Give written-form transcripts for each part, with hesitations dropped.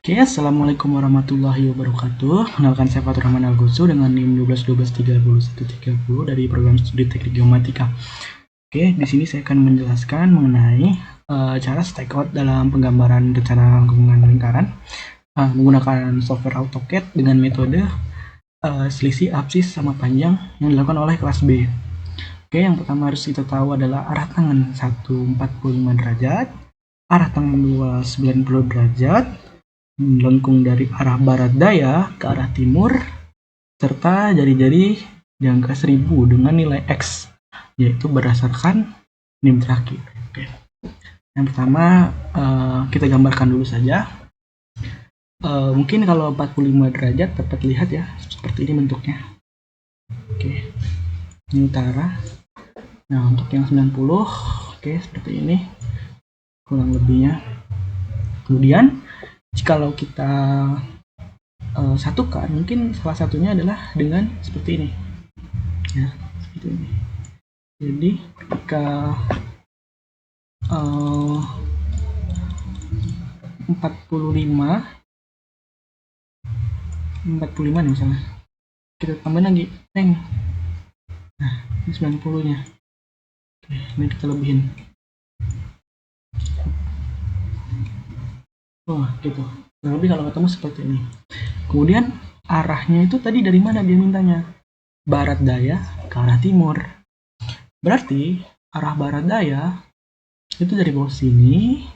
Oke, assalamualaikum warahmatullahi wabarakatuh. Kenalkan saya Fatur Rahman Algosu dengan NIM 12123130 dari program studi teknik geomatika. Oke, di sini saya akan menjelaskan mengenai cara stack out dalam penggambaran rencana hubungan lingkaran menggunakan software AutoCAD dengan metode selisih absis sama panjang yang dilakukan oleh kelas B. Oke, yang pertama harus kita tahu adalah arah tangan 1 45 derajat, arah tangan 2 90 derajat, melengkung dari arah barat daya ke arah timur, serta jari-jari di angka 1000 dengan nilai X, yaitu berdasarkan NIM terakhir. Oke. Yang pertama, kita gambarkan dulu saja. Mungkin kalau 45 derajat dapat lihat ya, seperti ini bentuknya. Oke, ini utara. Nah, untuk yang 90, oke, seperti ini kurang lebihnya. Kemudian jikalau kita satukan, mungkin salah satunya adalah dengan seperti ini ya, seperti ini. Jadi ketika 45 nih misalnya, kita tambahin lagi nah ini 90 nya. Oke, ini kita lebihin. Gitu. Kurang lebih kalau ketemu seperti ini. Kemudian arahnya itu tadi dari mana dia mintanya? Barat daya ke arah timur. Berarti arah barat daya itu dari bawah sini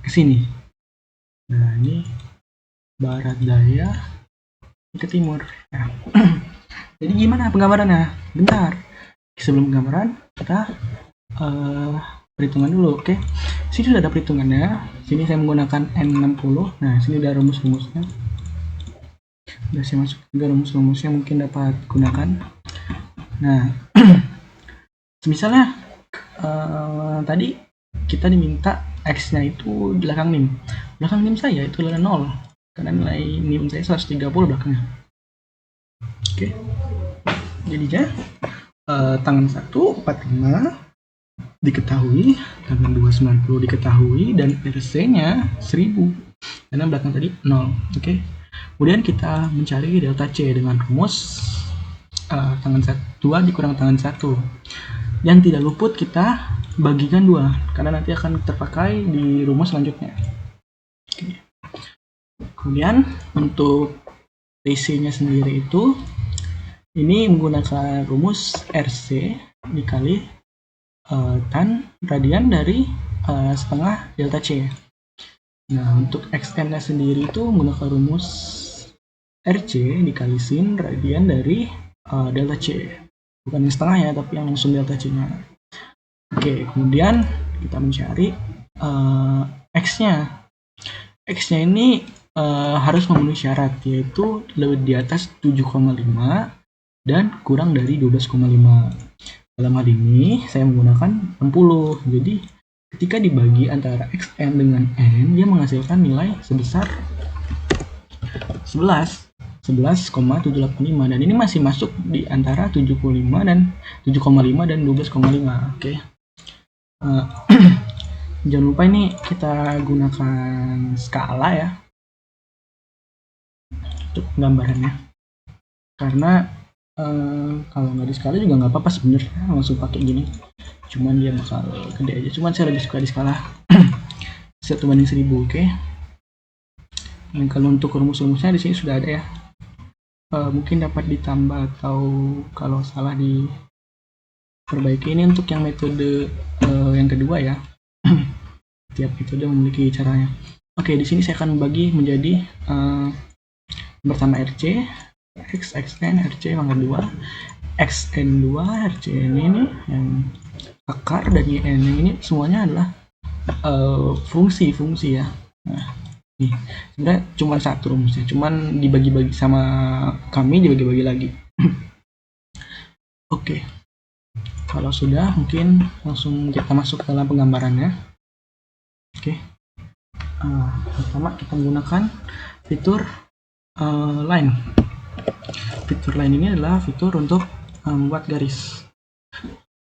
ke sini. Nah, ini barat daya ke timur. Nah, jadi gimana penggambarannya? Bentar. Sebelum penggambaran kita perhitungan dulu, oke? Sini sudah ada perhitungannya. Sini saya menggunakan N60. Nah, sini ada rumus-rumusnya. Sudah saya masuk juga rumus-rumusnya, mungkin dapat gunakan. Nah, misalnya tadi kita diminta X-nya itu belakang NIM. Belakang NIM saya itu adalah 0. Karena nilai NIM saya 130 belakangnya. Oke. Jadinya tangan 1 45 diketahui, tangan 2 90 diketahui, dan RC-nya 1000 karena belakang tadi 0. Oke. Kemudian kita mencari delta C dengan rumus tangan 2 dikurang tangan 1. Yang tidak luput kita bagikan 2 karena nanti akan terpakai di rumus selanjutnya. Oke. Kemudian untuk TC-nya sendiri itu ini menggunakan rumus RC dikali tan radian dari setengah delta C. Nah, untuk XN-nya sendiri itu menggunakan rumus RC dikali sin radian dari delta C. Bukan yang setengah ya, tapi yang langsung delta C-nya. Oke, kemudian kita mencari X-nya. X-nya ini harus memenuhi syarat, yaitu lebih di atas 7,5 dan kurang dari 12,5. Dalam hal ini saya menggunakan 60. Jadi ketika dibagi antara Xn dengan N, dia menghasilkan nilai sebesar 11,785, dan ini masih masuk di antara 7,5 dan 12,5. Oke. Jangan lupa ini kita gunakan skala ya untuk gambarannya. Karena kalau nggak di skala juga nggak apa-apa sebenarnya, langsung pakai gini. Cuman dia bakal gede aja. Cuman saya lebih suka di skala 1/1000. Oke. Dan kalau untuk rumus-rumusnya di sini sudah ada ya. Mungkin dapat ditambah atau kalau salah diperbaiki. Ini untuk yang metode yang kedua ya. Tiap metode memiliki caranya. Oke, di sini saya akan membagi menjadi pertama RC, X, XN, RC pangkat 2, XN2, RC ini yang akar, dan YN ini semuanya adalah fungsi-fungsi ya. Nah, nih sebenarnya cuma satu rumusnya, cuman dibagi-bagi sama kami, dibagi-bagi lagi. Oke, kalau sudah mungkin langsung kita masuk dalam penggambarannya. Oke, pertama kita menggunakan fitur line. Fitur line ini adalah fitur untuk membuat garis.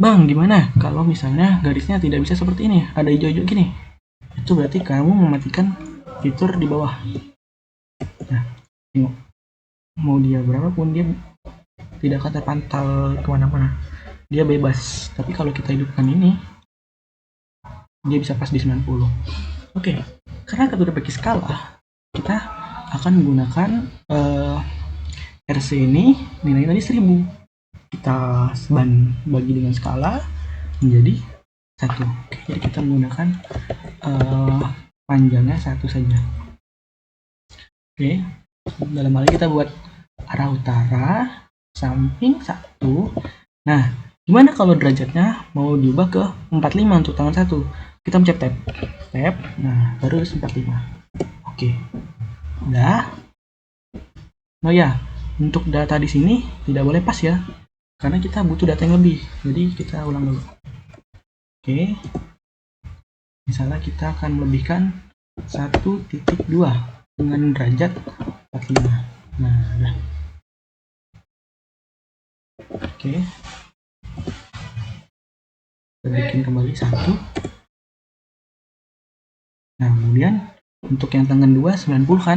Bang, gimana kalau misalnya garisnya tidak bisa seperti ini, ada hijau-hijau gini? Itu berarti kamu mematikan fitur di bawah. Tengok, mau dia berapapun dia tidak akan terpantau kemana-mana, dia bebas. Tapi kalau kita hidupkan ini, dia bisa pas di 90. Oke, karena kita udah pakai skala, kita akan menggunakan RC ini nilainya tadi 1000. Kita bagi dengan skala menjadi 1. Oke, jadi kita menggunakan panjangnya 1 saja. Oke, dalam hal ini kita buat arah utara, samping 1. Nah, gimana kalau derajatnya mau diubah ke 45 untuk tangan 1? Kita mencet tab. Nah, baru 45. Oke. Udah. Oh ya, untuk data di sini tidak boleh pas ya, karena kita butuh data yang lebih. Jadi kita ulang dulu. Oke. Misalnya kita akan melebihkan 1.2 dengan derajat 45. Nah, udah. Oke. Kita bikin kembali 1. Nah, kemudian untuk yang tangan 2 90 kan?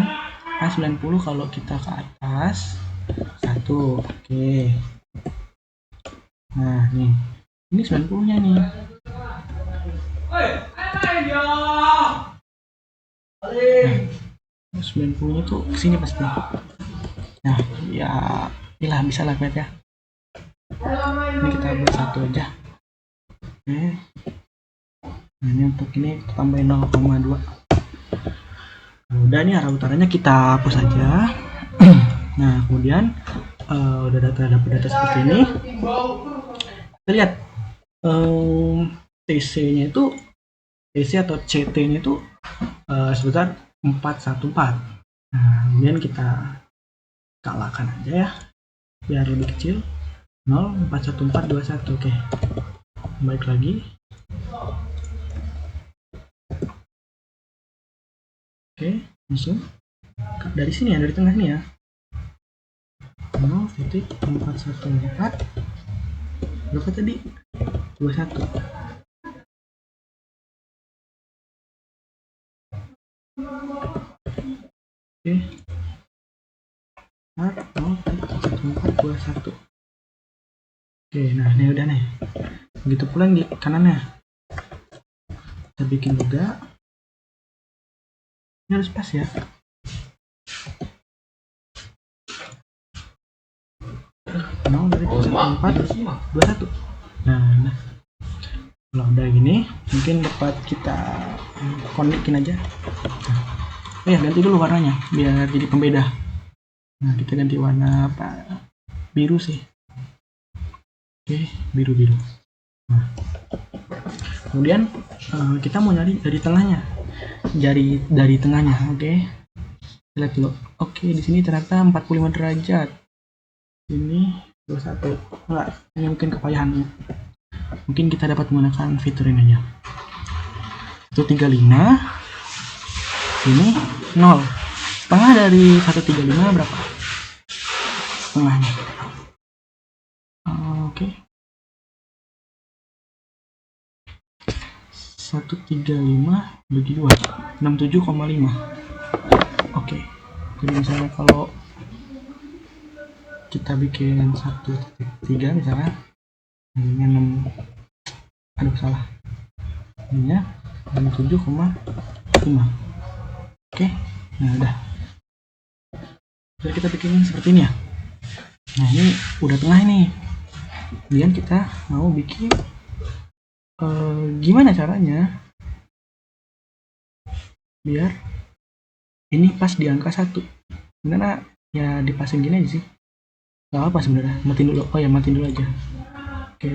Nah, 90 kalau kita ke atas 1. Oke. Nah, nih. Ini 90-nya nih. Nah, 90-nya tuh kesini pasti. Nah, ya inilah bisa lah ya. Ini kita buat 1 aja. Oke. Nah, ini untuk ini kita tambahin 0,2. Udah, nih arah utaranya kita hapus aja. Nah, kemudian udah dapat data seperti ini. Kita lihat TC-nya itu, TC atau CT-nya itu sebesar 414. Nah, kemudian kita kalahkan aja ya, biar lebih kecil. 0,41421. Oke, balik lagi. Oke, langsung dari sini ya, dari tengah nih ya. 0,414 berapa tadi? 21. Oke. 0,1421. Oke, nah ini udah nih. Begitu pula di kanannya. Kita bikin juga. Ini harus pas ya. Nah, dari 421. Nah, kalau udah gini, mungkin dapat kita konekin aja. Nah, ya ganti dulu warnanya biar jadi pembeda. Nah, kita ganti warna apa? Biru sih. Oke, biru-biru. Nah, kemudian kita mau nyari dari tengahnya, dari tengahnya. Oke, lihat dulu. Oke, di sini ternyata 45 derajat. Ini 21. Enggak, ini mungkin kepayahannya. Mungkin kita dapat menggunakan fitur ini aja. 135. Ini 0. Setengah dari 135 berapa? Setengahnya. Oke. 135 bagi 2, 67,5. Oke. Jadi misalnya kalau kita bikin 1.3 misalnya, ini 6, aduh salah, ini ya 67,5. Oke, nah udah kita bikin seperti ini ya. Nah, ini udah tengah ini. Kemudian kita mau bikin gimana caranya biar ini pas di angka 1. Sebenarnya ya dipasin gini aja sih, gak apa sebenarnya. Matiin dulu. Oh ya, matiin dulu aja. Oke,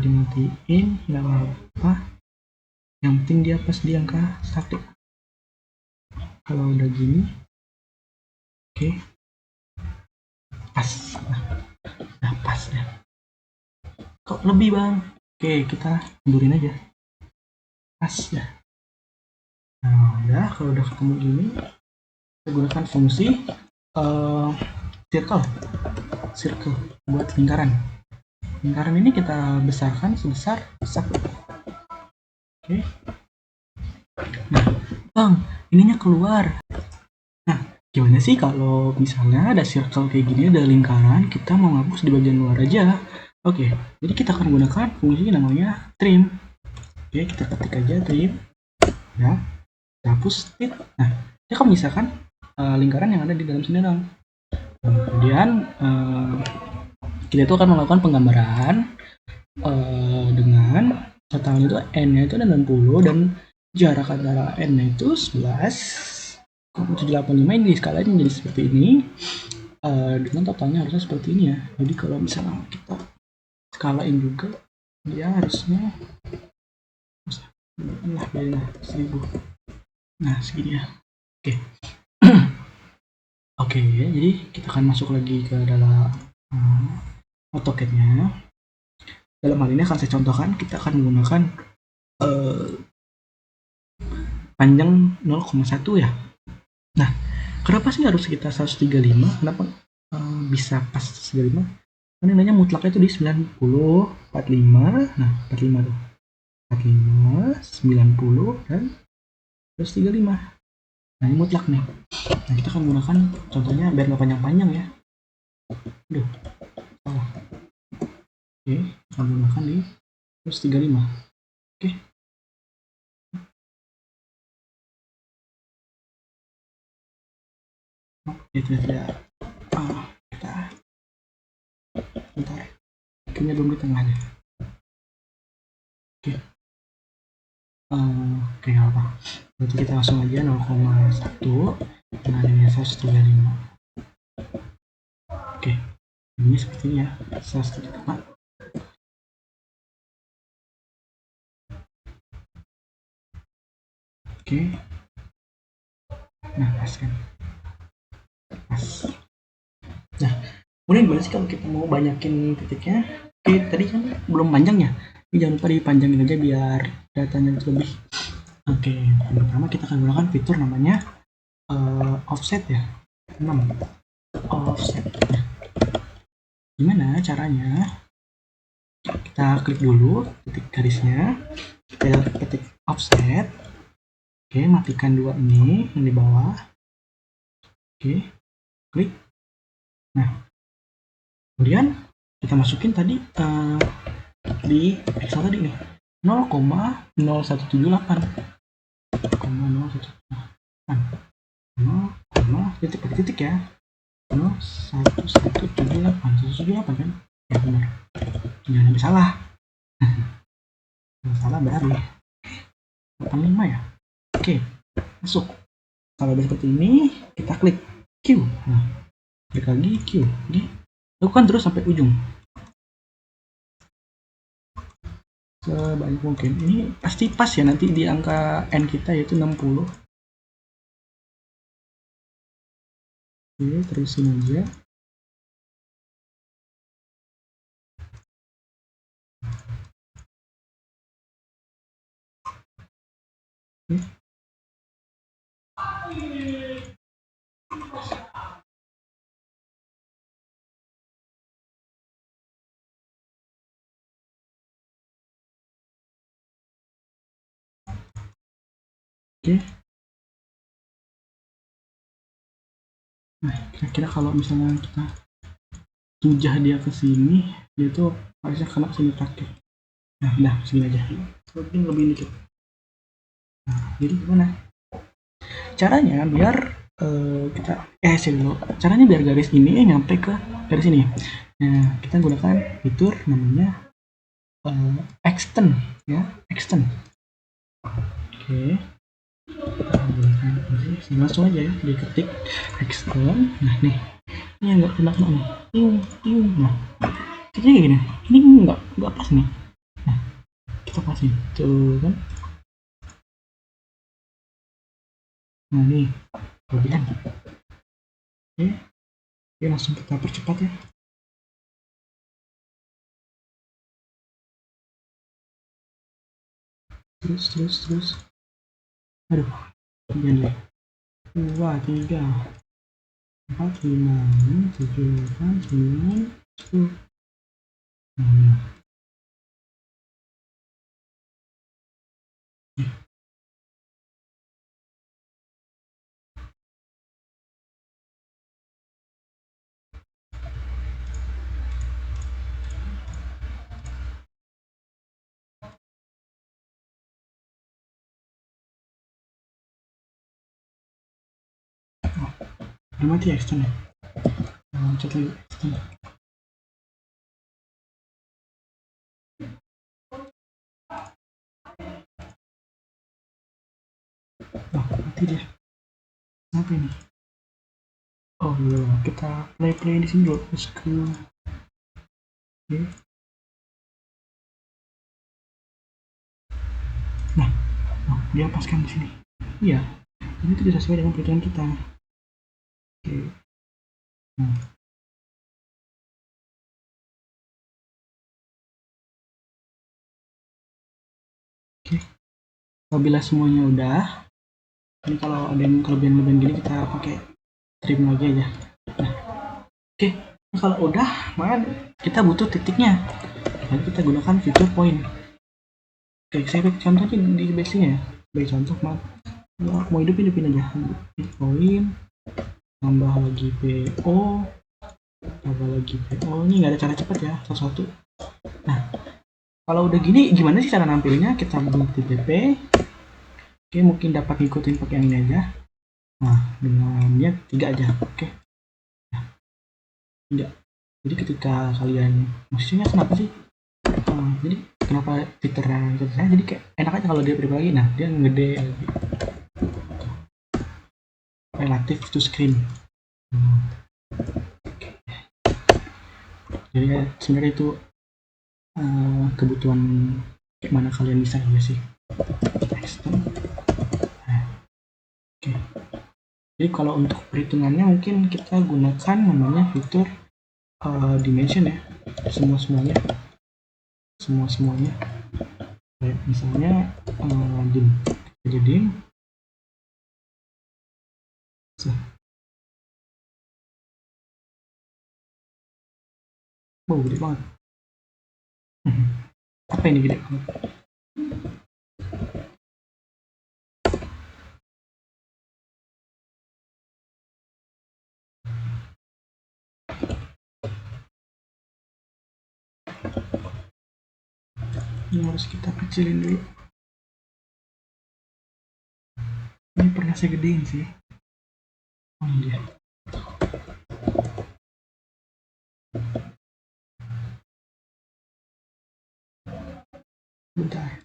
dimatiin, gak apa-apa, yang penting dia pas di angka 1. Kalau udah gini, oke, pas. Nah, pas ya. Kok lebih bang? Oke, kita mundurin aja. Pas ya. Nah, udah, kalau udah ketemu gini, kita gunakan fungsi circle buat lingkaran. Lingkaran ini kita besarkan sebesar 1. Oke. Nah, bang, ininya keluar. Nah, Gimana sih kalau misalnya ada circle kayak gini, ada lingkaran, kita mau ngapus di bagian luar aja. Oke, jadi kita akan gunakan fungsi namanya trim. Oke, kita ketik aja trim, ya, kita hapus trim. Nah, kita akan menyisakan lingkaran yang ada di dalam sini dong. Kemudian kita itu akan melakukan penggambaran dengan totalnya itu n-nya itu 60 dan jarak antara n-nya itu 11. 785 ini diskalain menjadi seperti ini. Dengan totalnya harusnya seperti ini ya. Jadi kalau misalnya kita skalain juga, dia harusnya lah biarin 1000. Nah segini ya. Oke. Oke, jadi kita akan masuk lagi ke dalam AutoCAD-nya. Dalam hal ini akan saya contohkan, kita akan menggunakan panjang 0,1 ya. Nah, kenapa sih harus kita 135? Kenapa bisa pas 135? Karena nilainya mutlaknya itu di 90, 45. Nah, 45 tuh. 45, 90, dan terus 35. Nah, ini mutlak nih. Nah, kita akan menggunakan contohnya biar nggak panjang-panjang ya. Aduh, salah. Oke, kita akan menggunakan di terus 35. Oke. Itu tidak. Kita bentar. Kayaknya belum di tengah deh. Oke. Oke, apa? Berarti kita langsung aja 0,1. Nah, ini 135. Oke. Ini sepertinya 135. Oke. Nah, pas kan? Pas. Nah, kemudian gimana sih kalau kita mau banyakin titiknya? Oke, tadi kan belum panjang ya. Ini jangan lupa dipanjangin aja biar datanya lebih. Oke, yang pertama kita akan gunakan fitur namanya offset ya. 6. Offset. Nah, gimana caranya? Kita klik dulu titik garisnya, kita ketik offset. Oke, matikan dua ini yang di bawah. Oke, klik. Nah, kemudian kita masukin tadi di Excel tadi nih 0,0178 titik ya 11178 kan ya benar, jangan sampai salah. Salah berarti 85 ya. Oke, masuk. Kalau udah seperti ini kita klik Q. Nah, klik lagi Q. Oke, lakukan terus sampai ujung sebanyak mungkin. Ini pasti pas ya nanti di angka N kita yaitu 60. Oke, terusin aja. Oke. Oke. Nah, kira-kira kalau misalnya kita tujah dia ke sini, dia tuh harusnya kena sini terakhir. Nah, udah segini aja. Mungkin lebih dikit. Nah, jadi gimana? Caranya biar kita sini dulu. Caranya biar garis ini nyampe ke garis ini. Nah, kita gunakan fitur namanya extend ya, extend. Oke. Langsung aja ya diketik extend. Nah, nih. Ini nggak kena nih. Nah, jadi kayak gini. Ini nggak pas nih. Nah, kita pasin. Tuh kan. Nah, nih. Kelebihan. Oke. Oke, langsung kita percepat ya. Terus. Aduh, kemudian deh. 2, 3, 4, 5, 6, 7, 8, 9, 10. Nah, mati extend ya. Cat lagi extend. Mati dia. Apa ini? Oh iya, kita play di sini dulu. Terus ke okay. Nah, dia paskan di sini. Iya, ini tidak sesuai dengan perhitungan kita. Oke. Nah. Oke. Apabila semuanya udah, ini kalau ada yang kelebihan gini kita pakai trim lagi aja. Nah, oke. Nah, kalau udah, maka kita butuh titiknya. Lalu kita gunakan fitur point. Oke, saya contoh aja di base-nya ya. Sebagai contoh, mau hidupin aja. Point, tambah lagi PO, tambah lagi PO. Ini nggak ada cara cepat ya, satu-satu. Nah, kalau udah gini, gimana sih cara nampilnya? Kita butuh TP. Oke, mungkin dapat ngikutin pakai yang ini aja. Nah, dengannya 3 aja. Oke. Nah, 3. Jadi ketika kalian, maksudnya kenapa sih? Jadi kenapa fiturnya saya jadi kayak enak aja kalau dia pribadi lagi. Nah, dia ngede relative to screen. Jadi sebenarnya itu kebutuhan kayak mana kalian bisa aja sih. Nah, oke. Jadi kalau untuk perhitungannya mungkin kita gunakan namanya fitur dimension ya, semuanya kayak misalnya dim aja dim. Wow, gede banget. Apa ini gede banget? Ini harus kita kecilin dulu. Ini pernah saya gedein sih. Oh iya. Bentar.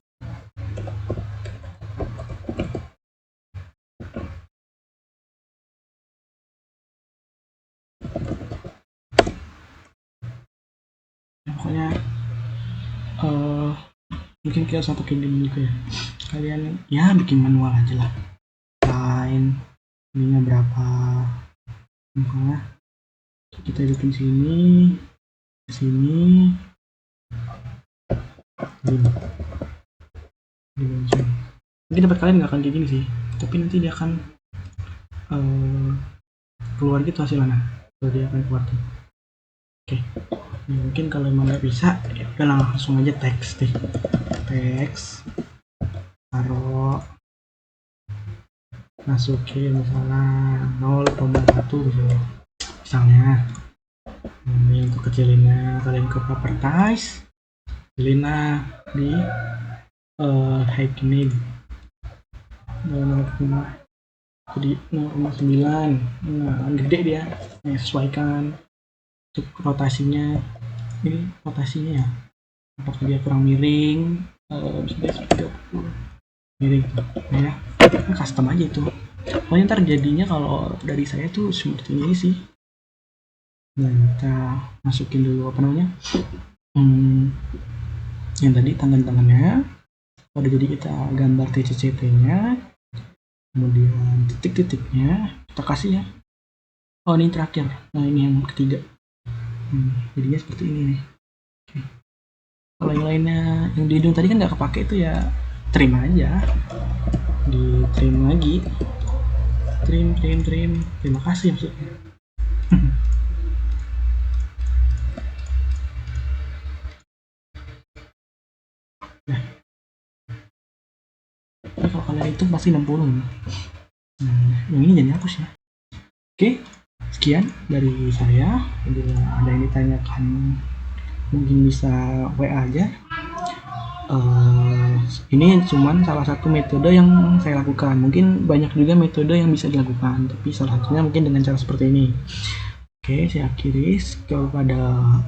Ya, pokoknya mungkin kita sama pakai dim juga ya. Kalian ya bikin manual aja lah. Line ininya berapa? Misalnya kita hidupin sini, sini, dimension. Mungkin dapat kalian nggak akan kayak gini sih, tapi nanti dia akan keluar gitu hasilnya. Jadi dia akan keluar tuh. Oke. Nah, mungkin kalau emang nggak bisa, ya udah langsung aja teks deh. Teks, taruh, masukin misalnya 0,1 gitu. Misalnya, ini untuk kecilinnya kalian ke properties, kecilin di height ini jadi 0,9. Nah, gede dia. Nah, sesuaikan untuk rotasinya. Ini rotasinya ya, apakah dia kurang miring, bisa 30 miring tuh. Nah ya, custom aja itu. Pokoknya ntar jadinya kalau dari saya tuh seperti ini sih. Nah, kita masukin dulu apa namanya, yang tadi tangan-tangannya. Udah jadi kita gambar TCCP nya, kemudian titik-titiknya kita kasih ya. Oh, ini terakhir. Nah, ini yang ketiga. Jadinya seperti ini nih. Oke. Kalau yang lainnya yang di hidung tadi kan nggak kepake, itu ya trim aja, di trim lagi, trim. Terima kasih maksudnya. Nah, ini kalau kalian itu pasti 60. Nah, yang ini jadi hapus ya. Oke, sekian dari saya. Bila ada yang ditanyakan mungkin bisa WA aja. Ini cuman salah satu metode yang saya lakukan. Mungkin banyak juga metode yang bisa dilakukan, tapi salah satunya mungkin dengan cara seperti ini. Oke, saya akhiri. Kepada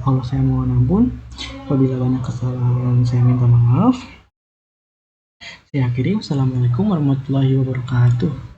Allah saya mohon ampun. Apabila banyak kesalahan, saya minta maaf. Saya akhiri. Wassalamualaikum warahmatullahi wabarakatuh.